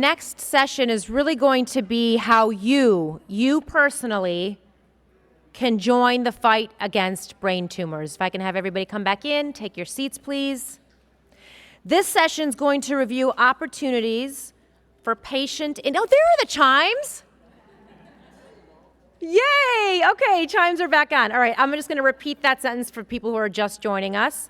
next session is really going to be how you personally can join the fight against brain tumors. If I can have everybody come back in, take your seats, please. This session is going to review opportunities for patient, oh, there are the chimes. Yay, okay, chimes are back on. All right, I'm just gonna repeat that sentence for people who are just joining us.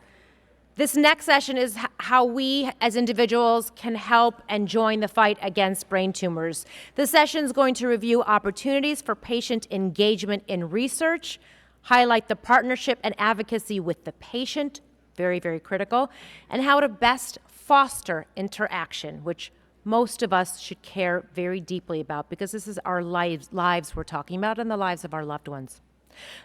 This next session is how we as individuals can help and join the fight against brain tumors. This session is going to review opportunities for patient engagement in research, highlight the partnership and advocacy with the patient, very, very critical, and how to best foster interaction, which most of us should care very deeply about because this is our lives we're talking about and the lives of our loved ones.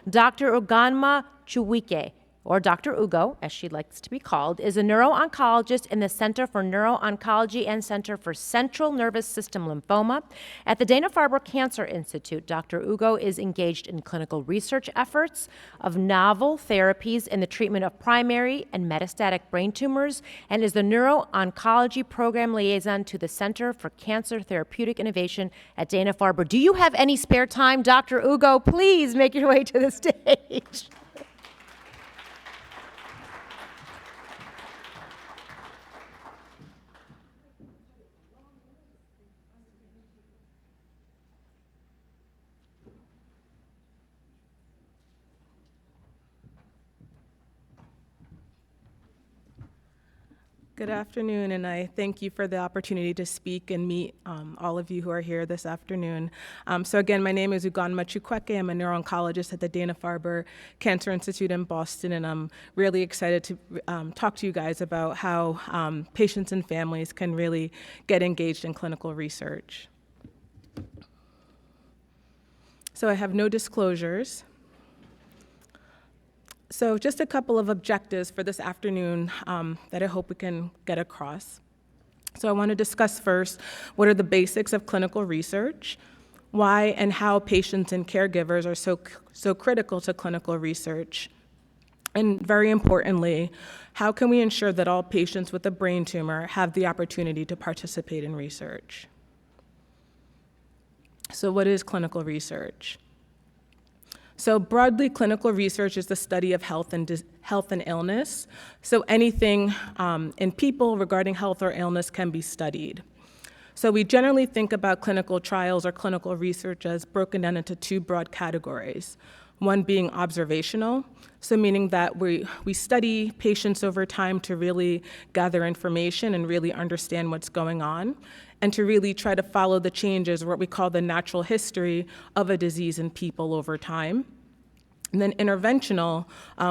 Dr. Ugonma Chukwueke, or Dr. Ugo, as she likes to be called, is a neuro-oncologist in the Center for Neuro-Oncology and Center for Central Nervous System Lymphoma. At the Dana-Farber Cancer Institute, Dr. Ugo is engaged in clinical research efforts of novel therapies in the treatment of primary and metastatic brain tumors and is the Neuro-Oncology Program Liaison to the Center for Cancer Therapeutic Innovation at Dana-Farber. Do you have any spare time, Dr. Ugo? Please make your way to the stage. Good afternoon, and I thank you for the opportunity to speak and meet all of you who are here this afternoon. So again, my name is Ugonma Chukwueke. I'm a neuro-oncologist at the Dana-Farber Cancer Institute in Boston, and I'm really excited to talk to you guys about how patients and families can really get engaged in clinical research. So I have no disclosures. So just a couple of objectives for this afternoon that I hope we can get across. So I want to discuss first what are the basics of clinical research, why and how patients and caregivers are so critical to clinical research, and very importantly, how can we ensure that all patients with a brain tumor have the opportunity to participate in research? So what is clinical research? So broadly, clinical research is the study of health and illness. So anything in people regarding health or illness can be studied. So we generally think about clinical trials or clinical research as broken down into two broad categories. One being observational, so meaning that we study patients over time to really gather information and really understand what's going on, and to really try to follow the changes, what we call the natural history of a disease in people over time. And then interventional,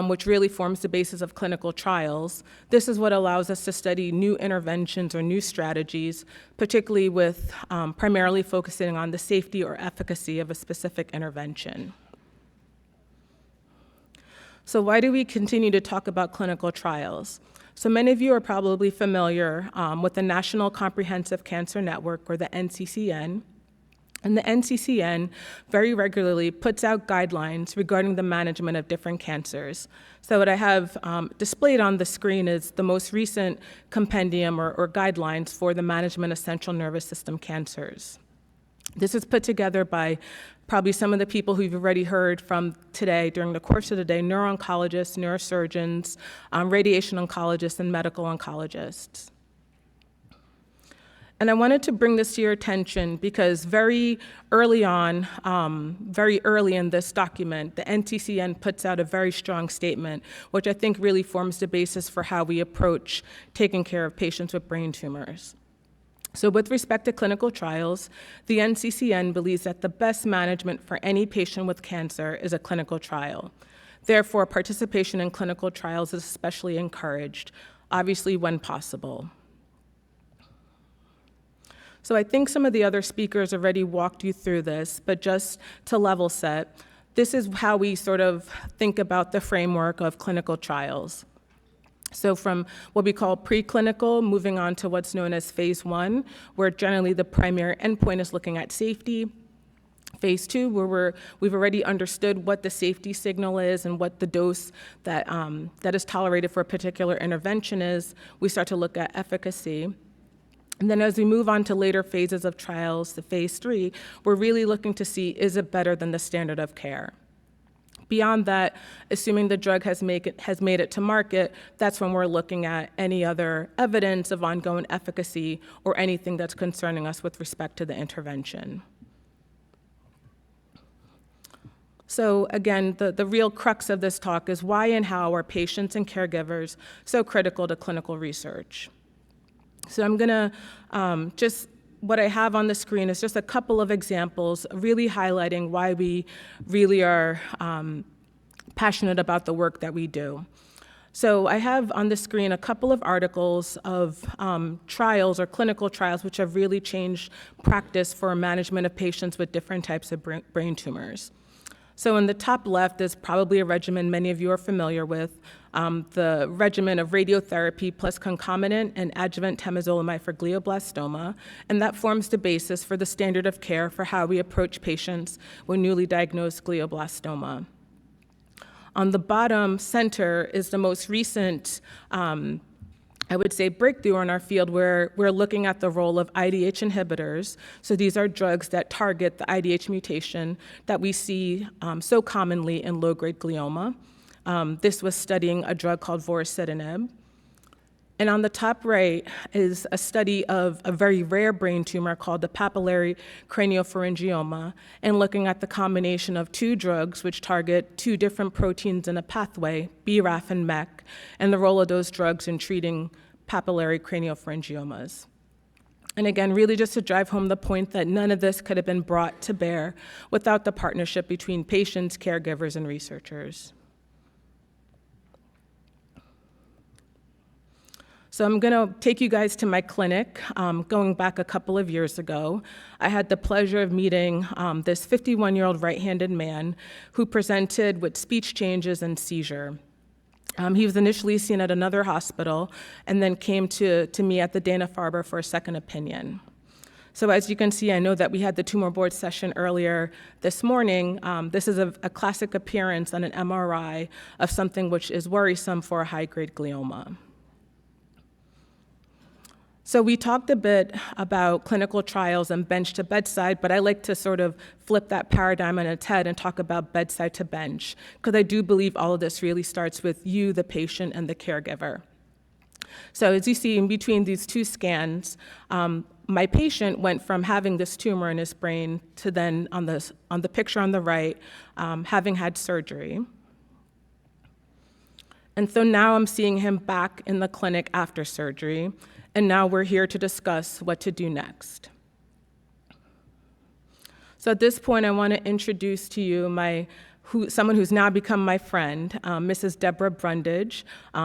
which really forms the basis of clinical trials. This is what allows us to study new interventions or new strategies, particularly with primarily focusing on the safety or efficacy of a specific intervention. So why do we continue to talk about clinical trials? So many of you are probably familiar with the National Comprehensive Cancer Network, or the NCCN. And the NCCN very regularly puts out guidelines regarding the management of different cancers. So what I have displayed on the screen is the most recent compendium or guidelines for the management of central nervous system cancers. This is put together by probably some of the people who you've already heard from today during the course of the day: neuro-oncologists, neurosurgeons, radiation oncologists, and medical oncologists. And I wanted to bring this to your attention because very early on, very early in this document, the NCCN puts out a very strong statement, which I think really forms the basis for how we approach taking care of patients with brain tumors. So with respect to clinical trials, the NCCN believes that the best management for any patient with cancer is a clinical trial. Therefore, participation in clinical trials is especially encouraged, obviously when possible. So I think some of the other speakers already walked you through this, but just to level set, this is how we sort of think about the framework of clinical trials. So from what we call preclinical, moving on to what's known as phase 1, where generally the primary endpoint is looking at safety. Phase 2, where we've already understood what the safety signal is and what the dose that is tolerated for a particular intervention is. We start to look at efficacy. And then as we move on to later phases of trials, to phase 3, we're really looking to see, is it better than the standard of care? Beyond that, assuming the drug has made it to market, that's when we're looking at any other evidence of ongoing efficacy or anything that's concerning us with respect to the intervention. So again, the real crux of this talk is why and how are patients and caregivers so critical to clinical research? So I'm gonna what I have on the screen is just a couple of examples really highlighting why we really are passionate about the work that we do. So I have on the screen a couple of articles of trials or clinical trials which have really changed practice for management of patients with different types of brain tumors. So in the top left is probably a regimen many of you are familiar with, the regimen of radiotherapy plus concomitant and adjuvant temozolomide for glioblastoma, and that forms the basis for the standard of care for how we approach patients with newly diagnosed glioblastoma. On the bottom center is the most recent I would say breakthrough in our field where we're looking at the role of IDH inhibitors. So these are drugs that target the IDH mutation that we see so commonly in low-grade glioma. This was studying a drug called vorasidenib. And on the top right is a study of a very rare brain tumor called the papillary craniopharyngioma, and looking at the combination of two drugs which target two different proteins in a pathway, BRAF and MEK, and the role of those drugs in treating papillary craniopharyngiomas. And again, really just to drive home the point that none of this could have been brought to bear without the partnership between patients, caregivers, and researchers. So I'm gonna take you guys to my clinic. Going back a couple of years ago, I had the pleasure of meeting this 51-year-old right-handed man who presented with speech changes and seizure. He was initially seen at another hospital and then came to me at the Dana-Farber for a second opinion. So as you can see, I know that we had the tumor board session earlier this morning. This is a classic appearance on an MRI of something which is worrisome for a high-grade glioma. So we talked a bit about clinical trials and bench to bedside, but I like to sort of flip that paradigm on its head and talk about bedside to bench, because I do believe all of this really starts with you, the patient, and the caregiver. So as you see in between these two scans, my patient went from having this tumor in his brain to then on the picture on the right, having had surgery. And so now I'm seeing him back in the clinic after surgery, and now we're here to discuss what to do next. So at this point, I want to introduce to you someone who's now become my friend, Mrs. Deborah Brundage.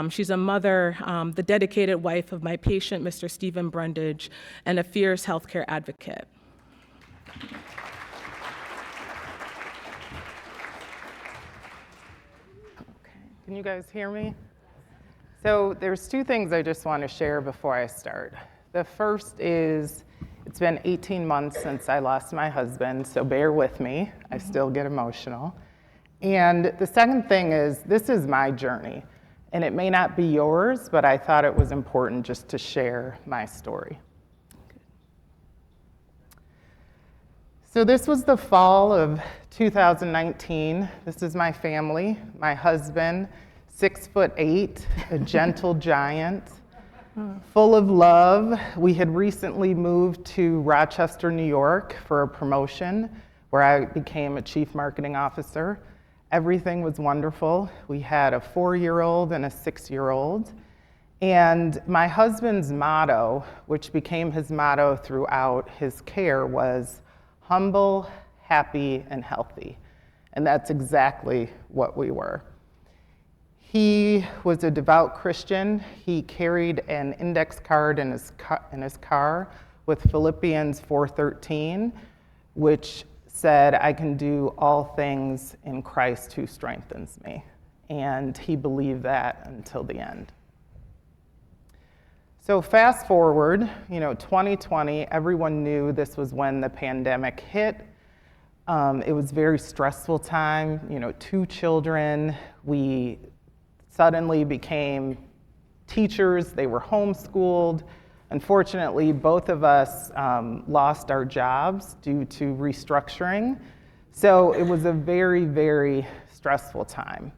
She's a mother, the dedicated wife of my patient, Mr. Stephen Brundage, and a fierce healthcare advocate. Can you guys hear me? So there's two things I just want to share before I start. The first is, it's been 18 months since I lost my husband, so bear with me. I still get emotional. And the second thing is, this is my journey, and it may not be yours, but I thought it was important just to share my story. So this was the fall of 2019. This is my family, my husband, 6'8", a gentle giant, full of love. We had recently moved to Rochester, New York for a promotion where I became a chief marketing officer. Everything was wonderful. We had a 4-year-old and a 6-year-old. And my husband's motto, which became his motto throughout his care, was humble, happy, and healthy. And that's exactly what we were. He was a devout Christian. He carried an index card in his car with Philippians 4:13, which said, I can do all things in Christ who strengthens me. And he believed that until the end. So fast forward, 2020, everyone knew this was when the pandemic hit. It was a very stressful time, 2 children. We suddenly became teachers. They were homeschooled. Unfortunately, both of us lost our jobs due to restructuring. So it was a very, very stressful time.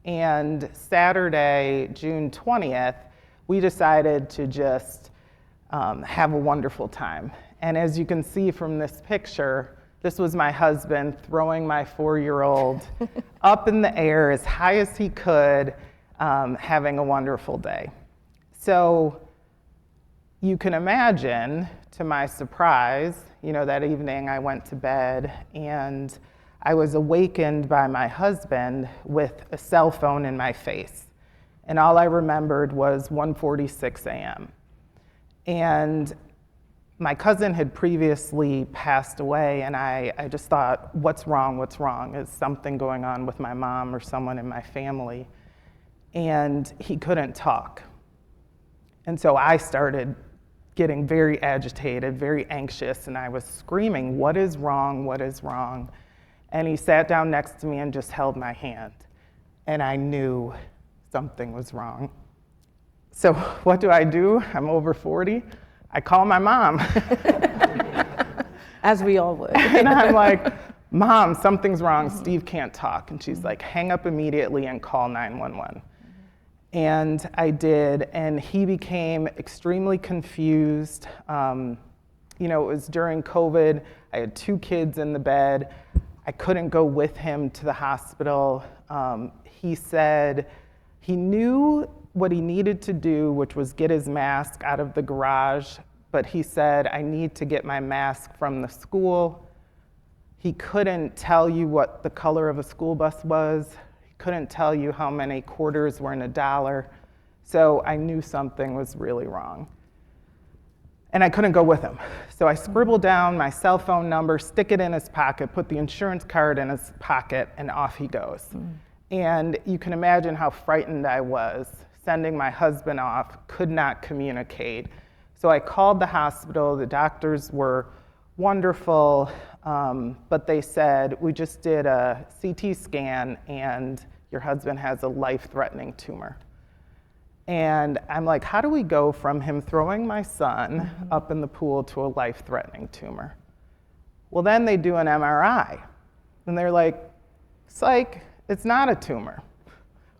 And Saturday, June 20th, we decided to just have a wonderful time. And as you can see from this picture, this was my husband throwing my 4-year-old up in the air as high as he could, having a wonderful day. So you can imagine, to my surprise, that evening I went to bed and I was awakened by my husband with a cell phone in my face. And all I remembered was 1:46 a.m. And my cousin had previously passed away, and I just thought, what's wrong? What's wrong? Is something going on with my mom or someone in my family? And he couldn't talk. And so I started getting very agitated, very anxious, and I was screaming, what is wrong? What is wrong? And he sat down next to me and just held my hand. And I knew something was wrong. So what do? I'm over 40. I call my mom. As we all would. And I'm like, Mom, something's wrong. Steve can't talk. And she's like, hang up immediately and call 911. And I did, and he became extremely confused. It was during COVID. I had 2 kids in the bed. I couldn't go with him to the hospital. He said he knew what he needed to do, which was get his mask out of the garage, but he said, I need to get my mask from the school. He couldn't tell you what the color of a school bus was. He couldn't tell you how many quarters were in a dollar. So I knew something was really wrong. And I couldn't go with him. So I scribbled down my cell phone number, stick it in his pocket, put the insurance card in his pocket, and off he goes. And you can imagine how frightened I was, sending my husband off, could not communicate. So I called the hospital. The doctors were wonderful, but they said, we just did a CT scan and your husband has a life-threatening tumor. And I'm like, how do we go from him throwing my son up in the pool to a life-threatening tumor? Well, then they do an MRI. And they're like, psych, it's not a tumor.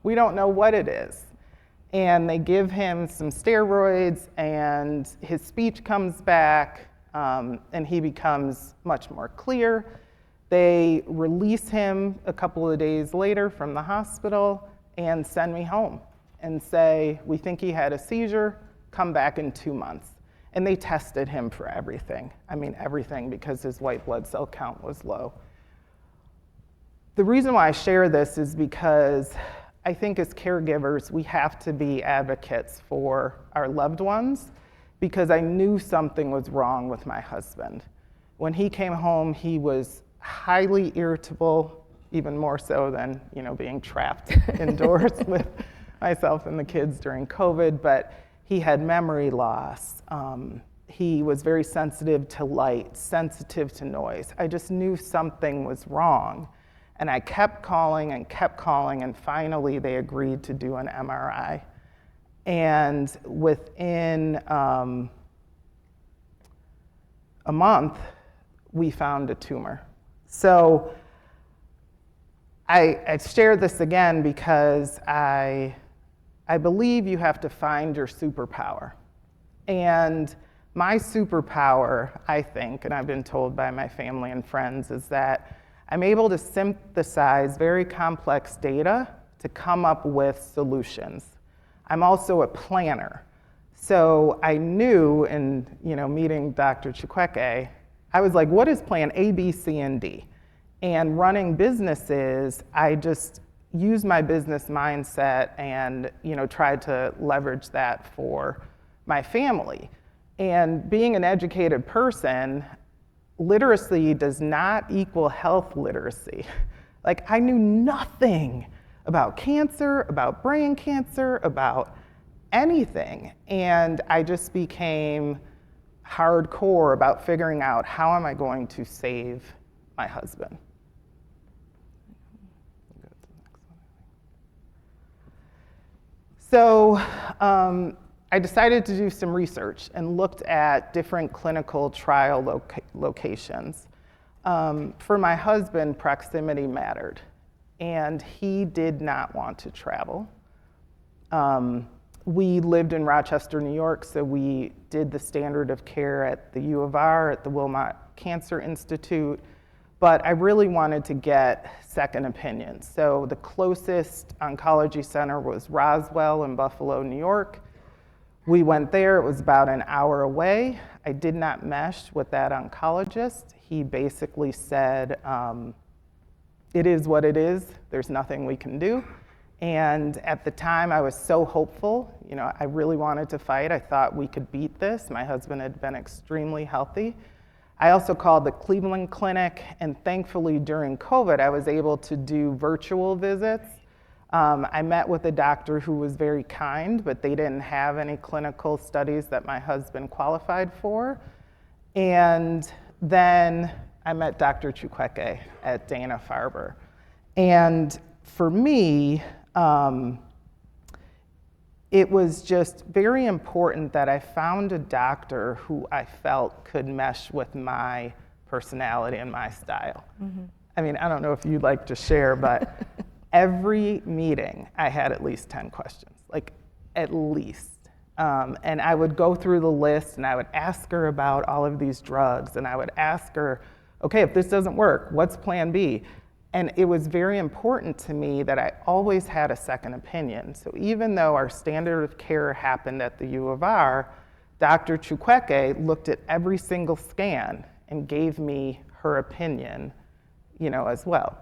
We don't know what it is. And they give him some steroids, and his speech comes back, and he becomes much more clear. They release him a couple of days later from the hospital and send me home and say, we think he had a seizure, come back in 2 months. And they tested him for everything. I mean, everything, because his white blood cell count was low. The reason why I share this is because I think as caregivers, we have to be advocates for our loved ones, because I knew something was wrong with my husband. When he came home, he was highly irritable, even more so than being trapped indoors with myself and the kids during COVID, but he had memory loss. He was very sensitive to light, sensitive to noise. I just knew something was wrong. And I kept calling, and finally they agreed to do an MRI. And within a month, we found a tumor. So I share this again because I believe you have to find your superpower. And my superpower, I think, and I've been told by my family and friends, is that I'm able to synthesize very complex data to come up with solutions. I'm also a planner. So I knew in meeting Dr. Chukwueke, I was like, what is plan A, B, C, and D? And running businesses, I just used my business mindset and tried to leverage that for my family. And being an educated person, literacy does not equal health literacy. Like, I knew nothing about cancer, about brain cancer, about anything. And I just became hardcore about figuring out, how am I going to save my husband? So I decided to do some research and looked at different clinical trial locations. For my husband, proximity mattered, and he did not want to travel. We lived in Rochester, New York, so we did the standard of care at the U of R, at the Wilmot Cancer Institute, but I really wanted to get second opinions. So the closest oncology center was Roswell in Buffalo, New York. We went there, it was about an hour away. I did not mesh with that oncologist. He basically said, it is what it is, there's nothing we can do. And at the time I was so hopeful, I really wanted to fight. I thought we could beat this. My husband had been extremely healthy. I also called the Cleveland Clinic, and thankfully during COVID, I was able to do virtual visits. I met with a doctor who was very kind, but they didn't have any clinical studies that my husband qualified for. And then I met Dr. Chukwueke at Dana-Farber. And for me, it was just very important that I found a doctor who I felt could mesh with my personality and my style. Mm-hmm. I mean, I don't know if you'd like to share, but every meeting I had at least 10 questions, like at least. And I would go through the list and I would ask her about all of these drugs, and I would ask her, okay, if this doesn't work, what's plan B? And it was very important to me that I always had a second opinion. So even though our standard of care happened at the U of R, Dr. Chukwueke looked at every single scan and gave me her opinion, as well.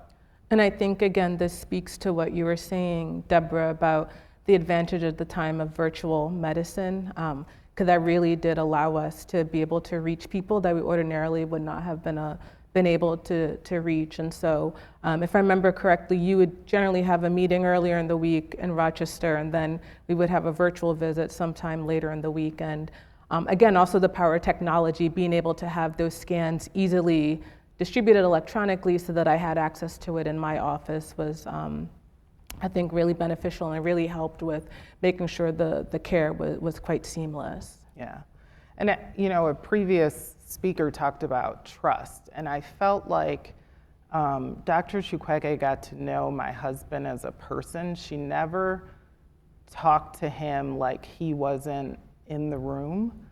And I think, again, this speaks to what you were saying, Deborah, about the advantage at the time of virtual medicine, because that really did allow us to be able to reach people that we ordinarily would not have been able to reach. And so if I remember correctly, you would generally have a meeting earlier in the week in Rochester, and then we would have a virtual visit sometime later in the week. And again, also the power of technology, being able to have those scans easily distributed electronically so that I had access to it in my office was, I think, really beneficial, and it really helped with making sure the care was quite seamless. Yeah. And a previous speaker talked about trust, and I felt like Dr. Chukwueke got to know my husband as a person. She never talked to him like he wasn't in the room.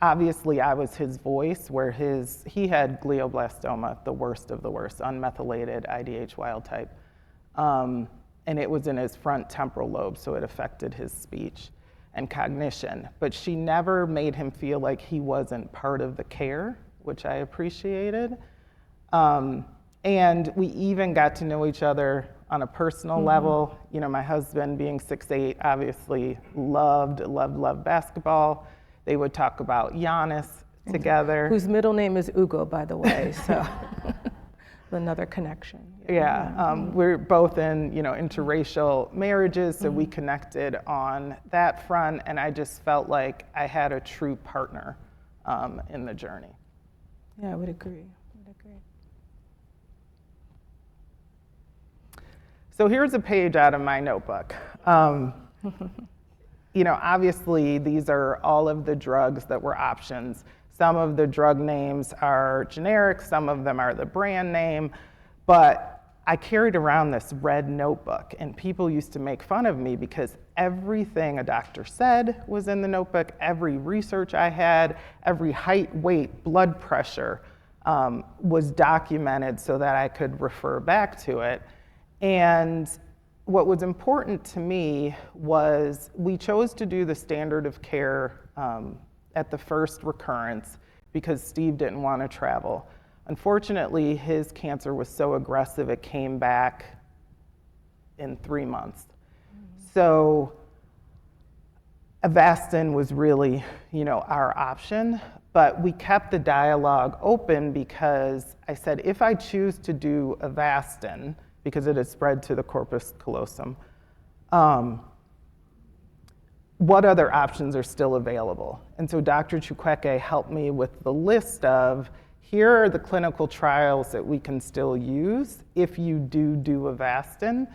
Obviously, I was his voice, where he had glioblastoma, the worst of the worst, unmethylated IDH wild type. And it was in his front temporal lobe, so it affected his speech and cognition. But she never made him feel like he wasn't part of the care, which I appreciated. And we even got to know each other on a personal level. My husband, being 6'8", obviously loved basketball. They would talk about Giannis together. Whose middle name is Ugo, by the way, so another connection. Yeah, we're both in interracial marriages, so we connected on that front, and I just felt like I had a true partner in the journey. Yeah, I would agree. So here's a page out of my notebook. Obviously these are all of the drugs that were options. Some of the drug names are generic, some of them are the brand name, but I carried around this red notebook, and people used to make fun of me because everything a doctor said was in the notebook, every research I had, every height, weight, blood pressure was documented so that I could refer back to it. And what was important to me was we chose to do the standard of care at the first recurrence because Steve didn't want to travel. Unfortunately, his cancer was so aggressive it came back in 3 months. So Avastin was really, our option, but we kept the dialogue open because I said, if I choose to do Avastin, because it had spread to the corpus callosum, what other options are still available? And so Dr. Chukwueke helped me with the list of, here are the clinical trials that we can still use if you do Avastin.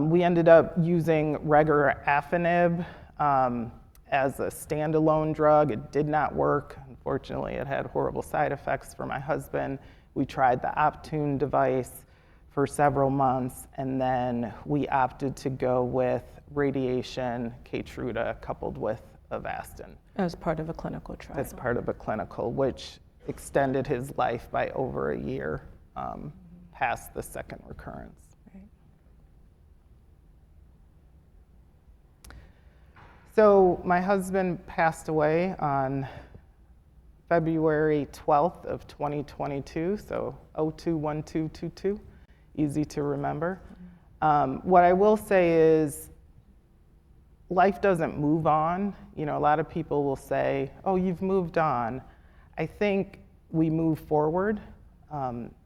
We ended up using regorafenib, as a standalone drug. It did not work. Unfortunately, it had horrible side effects for my husband. We tried the Optune device for several months, and then we opted to go with radiation Keytruda coupled with Avastin. As part of a clinical trial. As part of a clinical, which extended his life by over a year past the second recurrence. Right. So my husband passed away on February 12th of 2022, so 02/12/22, easy to remember. What I will say is life doesn't move on. You know, a lot of people will say, oh, you've moved on. I think we move forward.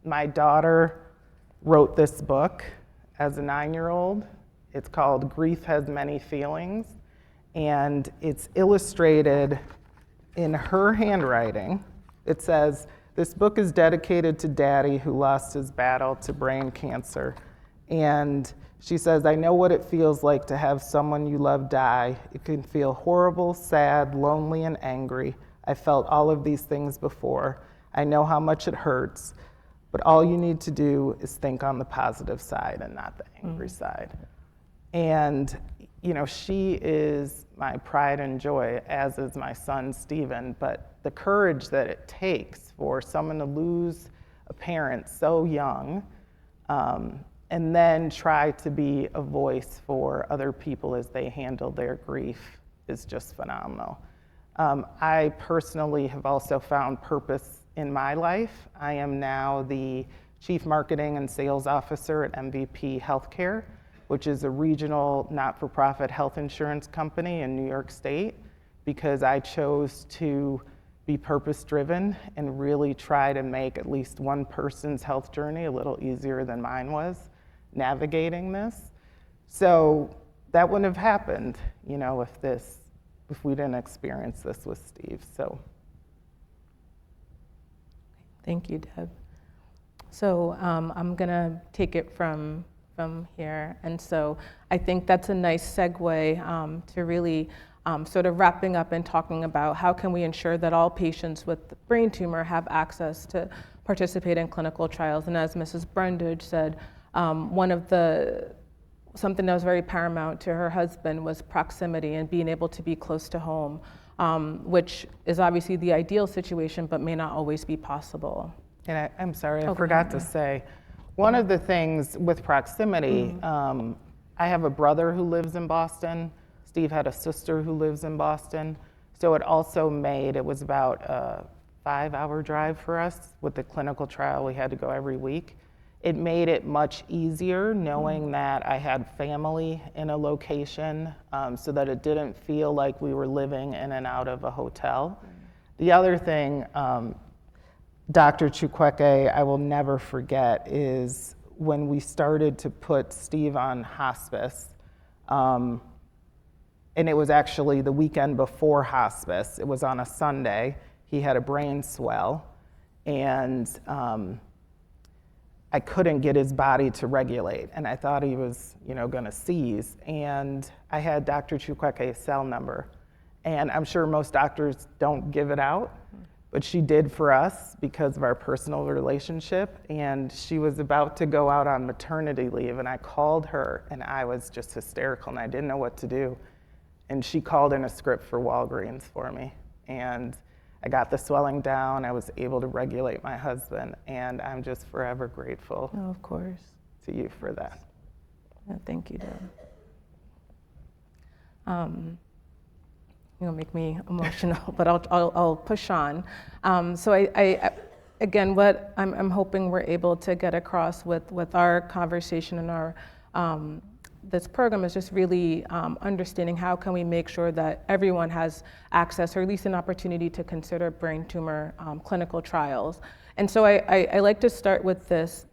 My daughter wrote this book as a 9-year-old. It's called Grief Has Many Feelings, and it's illustrated in her handwriting. It says, this book is dedicated to Daddy who lost his battle to brain cancer. And she says, I know what it feels like to have someone you love die. It can feel horrible, sad, lonely, and angry. I felt all of these things before. I know how much it hurts, but all you need to do is think on the positive side and not the angry side. And, you know, she is my pride and joy, as is my son, Stephen, but the courage that it takes for someone to lose a parent so young, and then try to be a voice for other people as they handle their grief is just phenomenal. I personally have also found purpose in my life. I am now the Chief Marketing and Sales Officer at MVP Healthcare, which is a regional not-for-profit health insurance company in New York State, because I chose to be purpose-driven and really try to make at least one person's health journey a little easier than mine was navigating this. So that wouldn't have happened, you know, if we didn't experience this with Steve. So Thank you, Deb. So I'm gonna take it from here. And so I think that's a nice segue to really sort of wrapping up and talking about how can we ensure that all patients with brain tumor have access to participate in clinical trials. And as Mrs. Brundage said, something that was very paramount to her husband was proximity and being able to be close to home, which is obviously the ideal situation, but may not always be possible. And I'm sorry, I forgot to say, one of the things with proximity, I have a brother who lives in Boston. Steve had a sister who lives in Boston. So it also it was about a 5-hour drive for us with the clinical trial. We had to go every week. It made it much easier knowing that I had family in a location, so that it didn't feel like we were living in and out of a hotel. The other thing, Dr. Chukwueke, I will never forget, is when we started to put Steve on hospice, and it was actually the weekend before hospice. It was on a Sunday. He had a brain swell, and I couldn't get his body to regulate, and I thought he was, gonna seize. And I had Dr. Chukwueke's cell number, and I'm sure most doctors don't give it out, but she did for us because of our personal relationship. And she was about to go out on maternity leave, and I called her, and I was just hysterical, and I didn't know what to do. And she called in a script for Walgreens for me, and I got the swelling down. I was able to regulate my husband, and I'm just forever grateful. Oh, of course. To you for that. Yeah, thank you, Deb. You'll make me emotional, but I'll push on. So I again, what I'm hoping we're able to get across with our conversation and our this program is just really understanding how can we make sure that everyone has access, or at least an opportunity to consider brain tumor clinical trials. And so I like to start with this.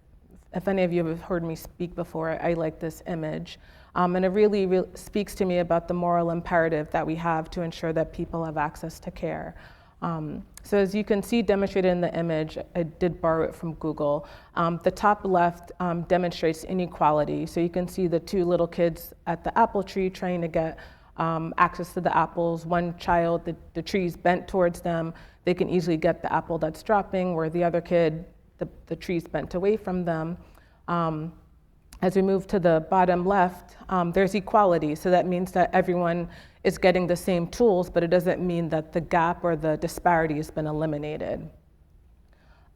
If any of you have heard me speak before, I like this image. And it really speaks to me about the moral imperative that we have to ensure that people have access to care. So as you can see demonstrated in the image, I did borrow it from Google. The top left demonstrates inequality. So you can see the two little kids at the apple tree trying to get access to the apples. One child, the tree's bent towards them, they can easily get the apple that's dropping, where the other kid, the tree's bent away from them. As we move to the bottom left, there's equality. So that means that everyone is getting the same tools, but it doesn't mean that the gap or the disparity has been eliminated.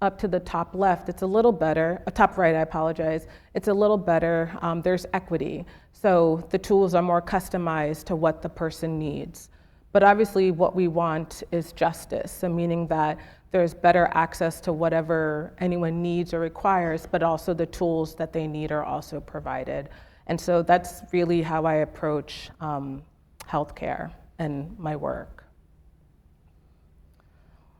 Up to the top left, it's a little better, top right, I apologize, it's a little better. There's equity. So the tools are more customized to what the person needs. But obviously what we want is justice, so meaning that there's better access to whatever anyone needs or requires, but also the tools that they need are also provided. And so that's really how I approach healthcare and my work.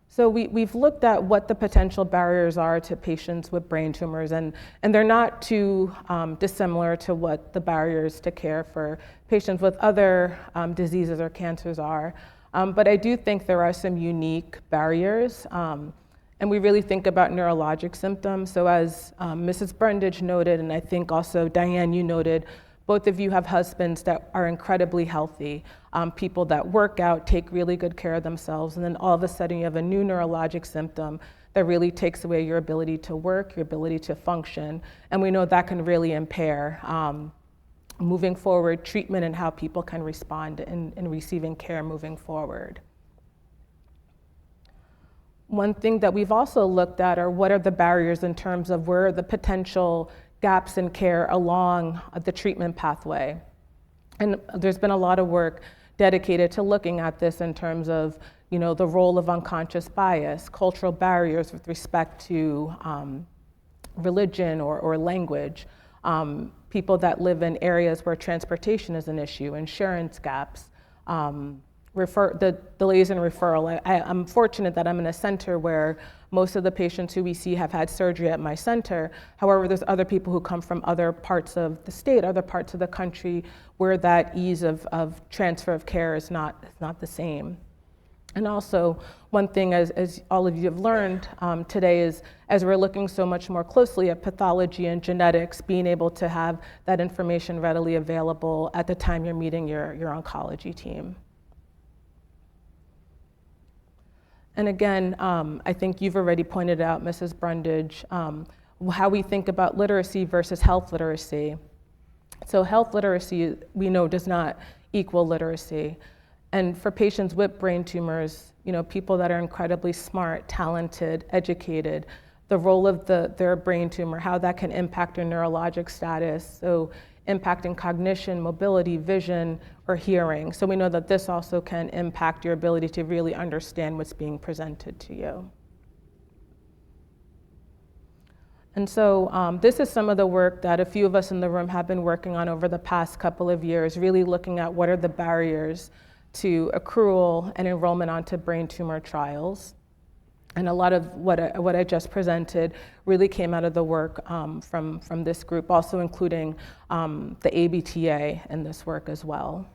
So we've looked at what the potential barriers are to patients with brain tumors, and they're not too dissimilar to what the barriers to care for patients with other diseases or cancers are. But I do think there are some unique barriers, and we really think about neurologic symptoms. So as Mrs. Brundage noted, and I think also Diane, you noted, both of you have husbands that are incredibly healthy, people that work out, take really good care of themselves, and then all of a sudden you have a new neurologic symptom that really takes away your ability to work, your ability to function, and we know that can really impair moving forward treatment and how people can respond in receiving care moving forward. One thing that we've also looked at are what are the barriers in terms of where are the potential gaps in care along the treatment pathway. And there's been a lot of work dedicated to looking at this in terms of, the role of unconscious bias, cultural barriers with respect to religion or language, people that live in areas where transportation is an issue, insurance gaps, the delays in referral. I'm fortunate that I'm in a center where most of the patients who we see have had surgery at my center. However, there's other people who come from other parts of the state, other parts of the country, where that ease of transfer of care is not the same. And also, one thing, as all of you have learned today, is as we're looking so much more closely at pathology and genetics, being able to have that information readily available at the time you're meeting your oncology team. And again, I think you've already pointed out, Mrs. Brundage, how we think about literacy versus health literacy. So health literacy, we know, does not equal literacy. And for patients with brain tumors, people that are incredibly smart, talented, educated, the role of their brain tumor, how that can impact their neurologic status, so impacting cognition, mobility, vision, or hearing. So we know that this also can impact your ability to really understand what's being presented to you. And so this is some of the work that a few of us in the room have been working on over the past couple of years, really looking at what are the barriers to accrual and enrollment onto brain tumor trials. And a lot of what I just presented really came out of the work from this group, also including the ABTA in this work as well.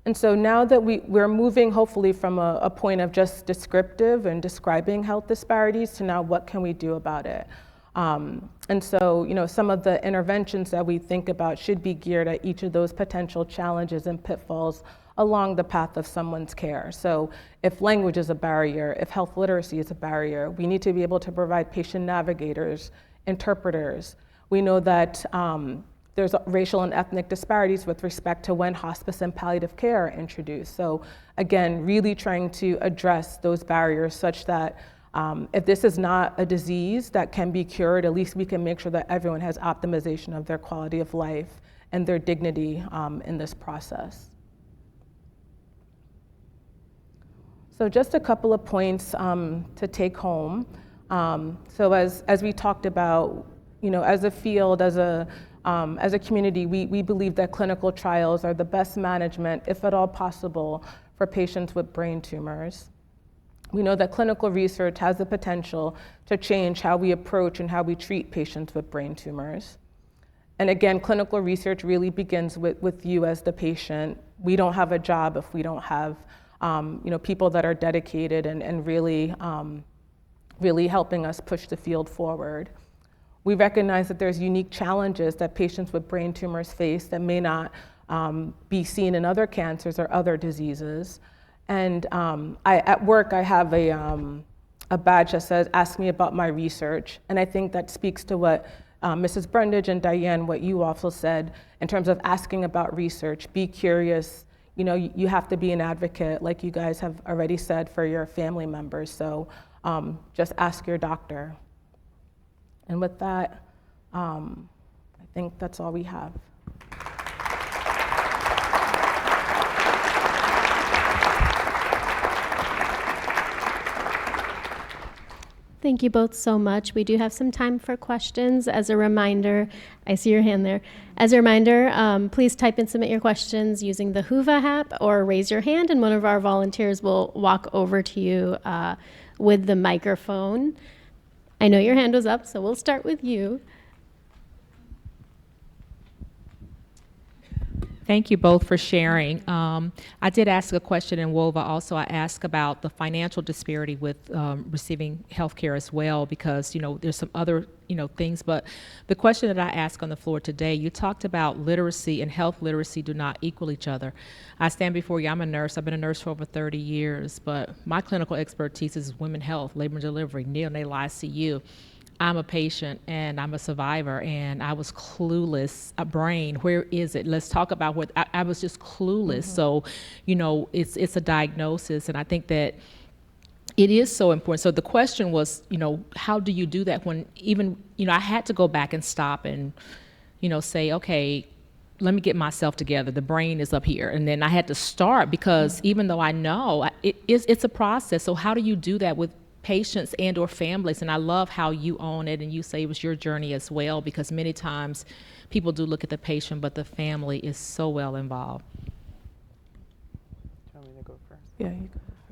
And so now that we're moving hopefully from a point of just descriptive and describing health disparities to now what can we do about it? And so, some of the interventions that we think about should be geared at each of those potential challenges and pitfalls along the path of someone's care. So if language is a barrier, if health literacy is a barrier, we need to be able to provide patient navigators, interpreters. We know that there's racial and ethnic disparities with respect to when hospice and palliative care are introduced. So again, really trying to address those barriers such that if this is not a disease that can be cured, at least we can make sure that everyone has optimization of their quality of life and their dignity in this process. So just a couple of points to take home. So as we talked about, as a field, as a community, we believe that clinical trials are the best management, if at all possible, for patients with brain tumors. We know that clinical research has the potential to change how we approach and how we treat patients with brain tumors. And again, clinical research really begins with you as the patient. We don't have a job if we don't have people that are dedicated and really helping us push the field forward. We recognize that there's unique challenges that patients with brain tumors face that may not be seen in other cancers or other diseases. And at work, I have a badge that says, "Ask me about my research." And I think that speaks to what Mrs. Brundage and Diane, what you also said, in terms of asking about research. Be curious. You know, you have to be an advocate, like you guys have already said, for your family members. So just ask your doctor. And with that, I think that's all we have. Thank you both so much. We do have some time for questions. As a reminder, I see your hand there. As a reminder, please type and submit your questions using the Whova app or raise your hand, and one of our volunteers will walk over to you with the microphone. I know your hand was up, so we'll start with you. Thank you both for sharing. I did ask a question in WOVA also. I asked about the financial disparity with receiving health care as well, because, you know, there's some other, you know, things. But the question that I asked on the floor today, you talked about literacy and health literacy do not equal each other. I stand before you, I'm a nurse. I've been a nurse for over 30 years, but my clinical expertise is women's health, labor and delivery, neonatal ICU. I'm a patient and I'm a survivor, and I was clueless. A brain, where is it? Let's talk about what I was just clueless. Mm-hmm. So, you know, it's a diagnosis, and I think that it is so important. So the question was, you know, how do you do that when even, you know, I had to go back and stop and, you know, say, okay, let me get myself together. The brain is up here. And then I had to start, because even though I know it's a process. So how do you do that with patients and or families? And I love how you own it and you say it was your journey as well, because many times people do look at the patient, but the family is so well involved. Do you want me to go first? Yeah, you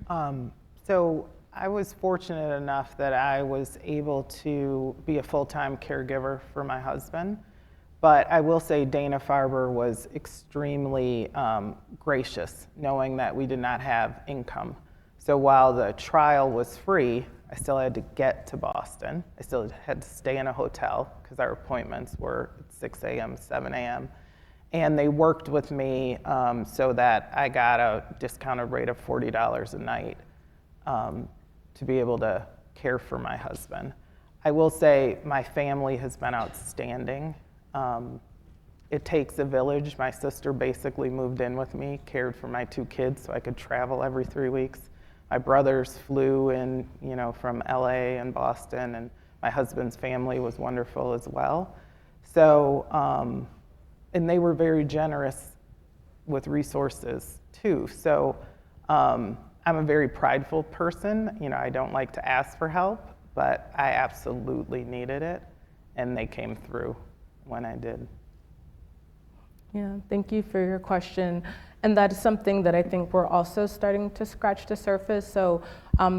go. So I was fortunate enough that I was able to be a full-time caregiver for my husband. But I will say Dana-Farber was extremely gracious, knowing that we did not have income. So while the trial was free, I still had to get to Boston. I still had to stay in a hotel because our appointments were at 6 a.m., 7 a.m. And they worked with me so that I got a discounted rate of $40 a night to be able to care for my husband. I will say my family has been outstanding. It takes a village. My sister basically moved in with me, cared for my 2 kids so I could travel every 3 weeks. My brothers flew in, you know, from LA and Boston, and my husband's family was wonderful as well. So, and they were very generous with resources too. So I'm a very prideful person. You know, I don't like to ask for help, but I absolutely needed it, and they came through when I did. Yeah, thank you for your question. And that is something that I think we're also starting to scratch the surface. So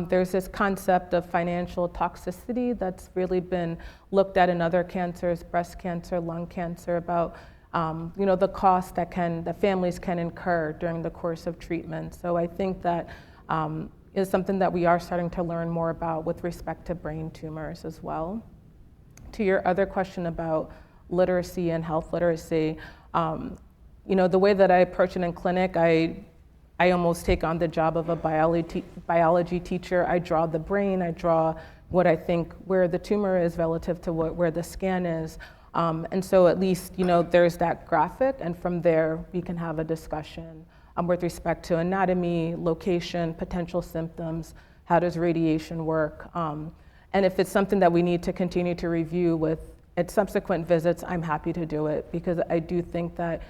there's this concept of financial toxicity that's really been looked at in other cancers, breast cancer, lung cancer, about you know, the cost that families can incur during the course of treatment. So I think that is something that we are starting to learn more about with respect to brain tumors as well. To your other question about literacy and health literacy, you know, the way that I approach it in clinic, I almost take on the job of a biology teacher. I draw the brain, I draw what I think where the tumor is relative to where the scan is. And so at least, you know, there's that graphic, and from there we can have a discussion with respect to anatomy, location, potential symptoms, how does radiation work. And if it's something that we need to continue to review at subsequent visits, I'm happy to do it, because I do think that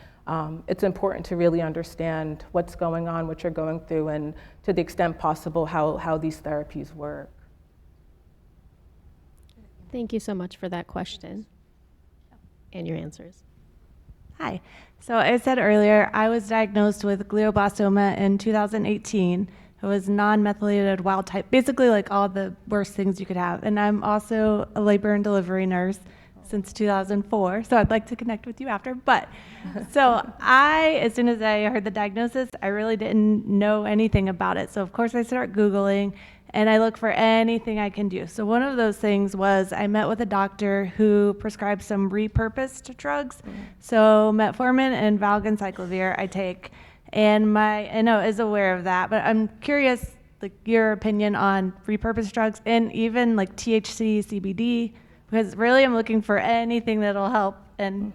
it's important to really understand what's going on, what you're going through, and to the extent possible, how these therapies work. Thank you so much for that question and your answers. Hi. So as I said earlier, I was diagnosed with glioblastoma in 2018. It was non-methylated wild type, basically like all the worst things you could have. And I'm also a labor and delivery nurse. since 2004, so I'd like to connect with you after. But so as soon as I heard the diagnosis, I really didn't know anything about it. So of course I start Googling and I look for anything I can do. So one of those things was I met with a doctor who prescribed some repurposed drugs. So metformin and valganciclovir I take, and my NO is aware of that, but I'm curious, like, your opinion on repurposed drugs and even like THC, CBD, because really I'm looking for anything that'll help. And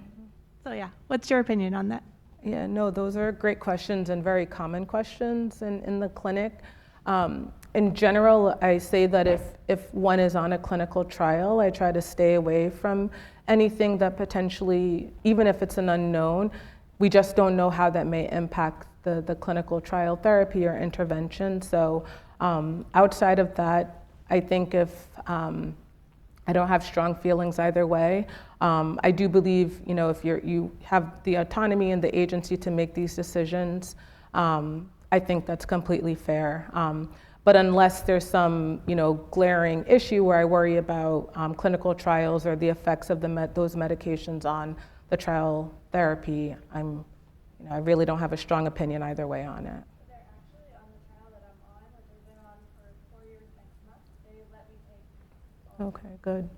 so yeah, what's your opinion on that? Yeah, no, those are great questions and very common questions in the clinic. In general, I say that if one is on a clinical trial, I try to stay away from anything that potentially, even if it's an unknown, we just don't know how that may impact the clinical trial therapy or intervention. So outside of that, I think if I don't have strong feelings either way. I do believe, if you have the autonomy and the agency to make these decisions, I think that's completely fair. But unless there's some, glaring issue where I worry about clinical trials or the effects of those medications on the trial therapy, I really don't have a strong opinion either way on it. They're actually on the trial that I'm on, which I've been on for 4 years next month. They let me take. Okay, good.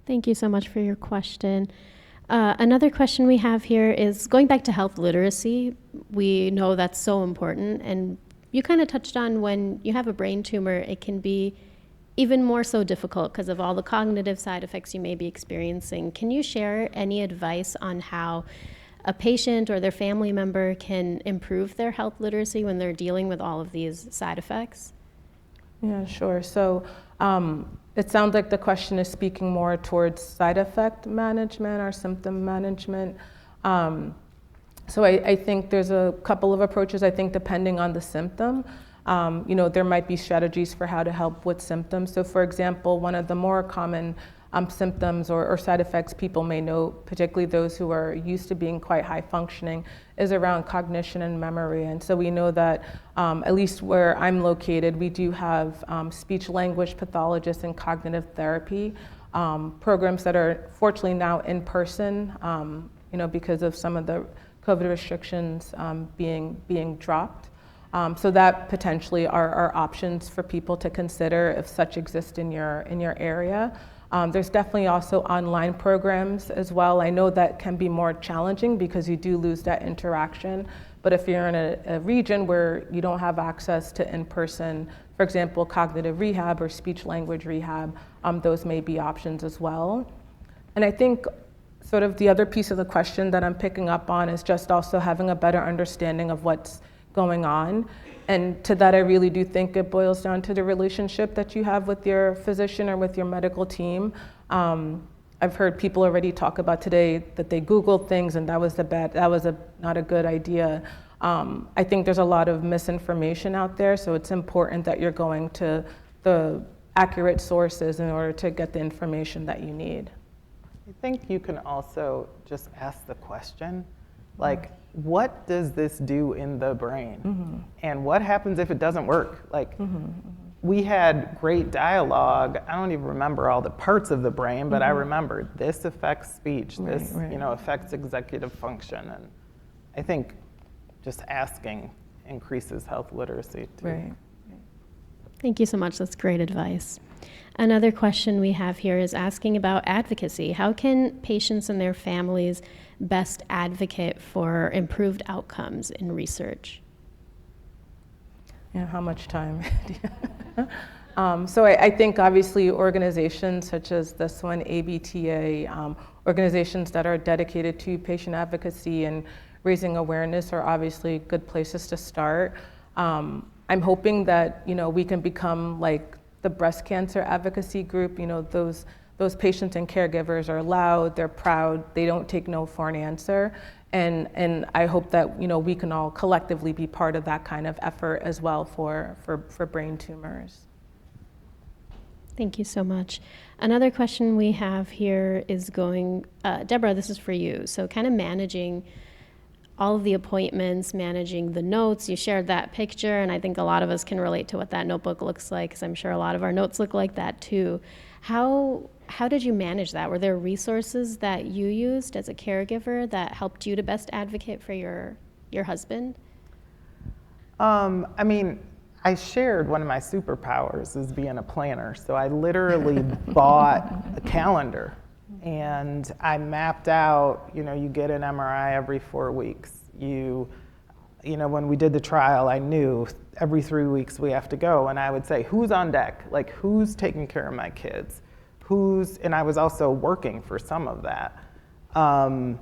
Thank you so much for your question. Another question we have here is going back to health literacy. We know that's so important, and you kind of touched on when you have a brain tumor, it can be even more so difficult because of all the cognitive side effects you may be experiencing. Can you share any advice on how a patient or their family member can improve their health literacy when they're dealing with all of these side effects? Yeah, sure. So it sounds like the question is speaking more towards side effect management or symptom management. So I think there's a couple of approaches, I think, depending on the symptom. There might be strategies for how to help with symptoms. So for example, one of the more common symptoms or side effects people may know, particularly those who are used to being quite high functioning, is around cognition and memory. And so we know that, at least where I'm located, we do have speech language pathologists and cognitive therapy programs that are fortunately now in person, because of some of the COVID restrictions being dropped. So that potentially are options for people to consider if such exist in your area. There's definitely also online programs as well. I know that can be more challenging because you do lose that interaction. But if you're in a region where you don't have access to in-person, for example, cognitive rehab or speech language rehab, those may be options as well. And I think sort of the other piece of the question that I'm picking up on is just also having a better understanding of what's going on. And to that, I really do think it boils down to the relationship that you have with your physician or with your medical team. I've heard people already talk about today that they Googled things and that was not a good idea. I think there's a lot of misinformation out there, so it's important that you're going to the accurate sources in order to get the information that you need. I think you can also just ask the question, like, what does this do in the brain? Mm-hmm. And what happens if it doesn't work? Like, we had great dialogue. I don't even remember all the parts of the brain, but I remember this affects speech, this affects executive function. And I think just asking increases health literacy too. Right. Thank you so much. That's great advice. Another question we have here is asking about advocacy. How can patients and their families best advocate for improved outcomes in research? Yeah, how much time? So I think obviously organizations such as this one, ABTA, organizations that are dedicated to patient advocacy and raising awareness are obviously good places to start. I'm hoping that we can become like the breast cancer advocacy group. Those patients and caregivers are loud, they're proud, they don't take no for an answer. And I hope that we can all collectively be part of that kind of effort as well for brain tumors. Thank you so much. Another question we have here is Deborah, this is for you. So kind of managing all of the appointments, managing the notes. You shared that picture, and I think a lot of us can relate to what that notebook looks like, because I'm sure a lot of our notes look like that too. How how did you manage that? Were there resources that you used as a caregiver that helped you to best advocate for your husband? I mean, I shared one of my superpowers as being a planner. So I literally bought a calendar and I mapped out, you get an MRI every 4 weeks. When we did the trial, I knew every 3 weeks we have to go. And I would say, who's on deck? Like, who's taking care of my kids? And I was also working for some of that. I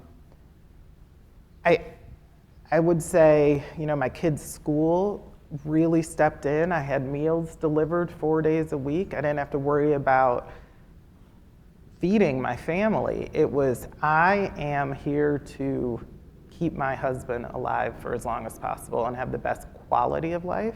would say, my kids' school really stepped in. I had meals delivered 4 days a week. I didn't have to worry about feeding my family. It was, I am here to keep my husband alive for as long as possible and have the best quality of life.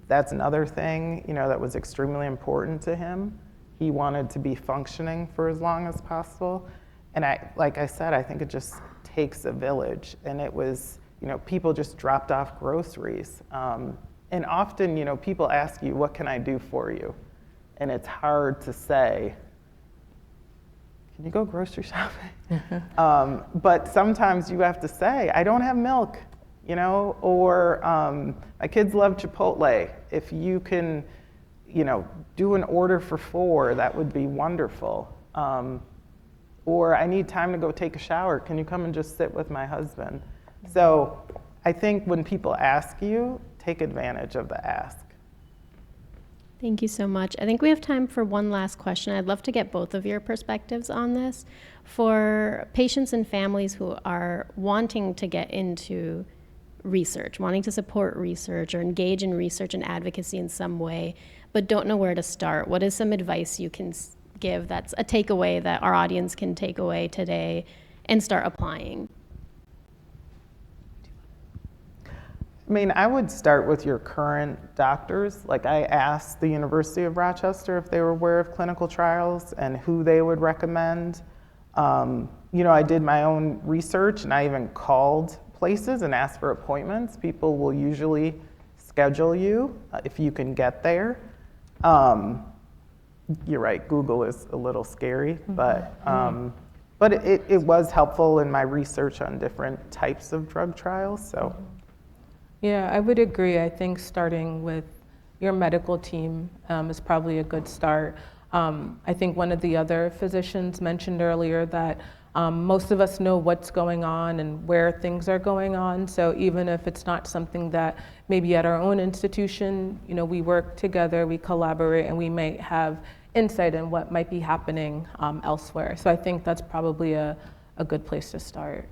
That's another thing, that was extremely important to him. He wanted to be functioning for as long as possible. And like I said, I think it just takes a village. And it was, people just dropped off groceries. And often, people ask you, what can I do for you? And it's hard to say, can you go grocery shopping? But sometimes you have to say, I don't have milk, or my kids love Chipotle. If you can, do an order for 4, that would be wonderful. Or I need time to go take a shower. Can you come and just sit with my husband? So I think when people ask you, take advantage of the ask. Thank you so much. I think we have time for one last question. I'd love to get both of your perspectives on this. For patients and families who are wanting to get into research, wanting to support research or engage in research and advocacy in some way, but don't know where to start, what is some advice you can give that's a takeaway that our audience can take away today and start applying? I mean, I would start with your current doctors. Like, I asked the University of Rochester if they were aware of clinical trials and who they would recommend. I did my own research and I even called places and asked for appointments. People will usually schedule you if you can get there. You're right, Google is a little scary, but it was helpful in my research on different types of drug trials. So. Yeah, I would agree. I think starting with your medical team is probably a good start. I think one of the other physicians mentioned earlier that most of us know what's going on and where things are going on. So even if it's not something that maybe at our own institution, we work together, we collaborate, and we may have insight in what might be happening elsewhere. So I think that's probably a good place to start.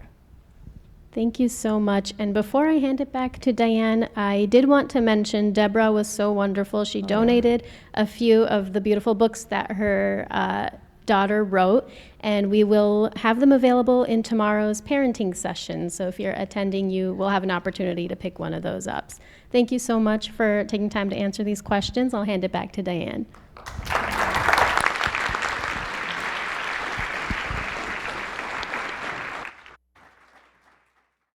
Thank you so much. And before I hand it back to Diane, I did want to mention Deborah was so wonderful. She donated a few of the beautiful books that her daughter wrote, and we will have them available in tomorrow's parenting session. So if you're attending, you will have an opportunity to pick one of those up. Thank you so much for taking time to answer these questions. I'll hand it back to Diane.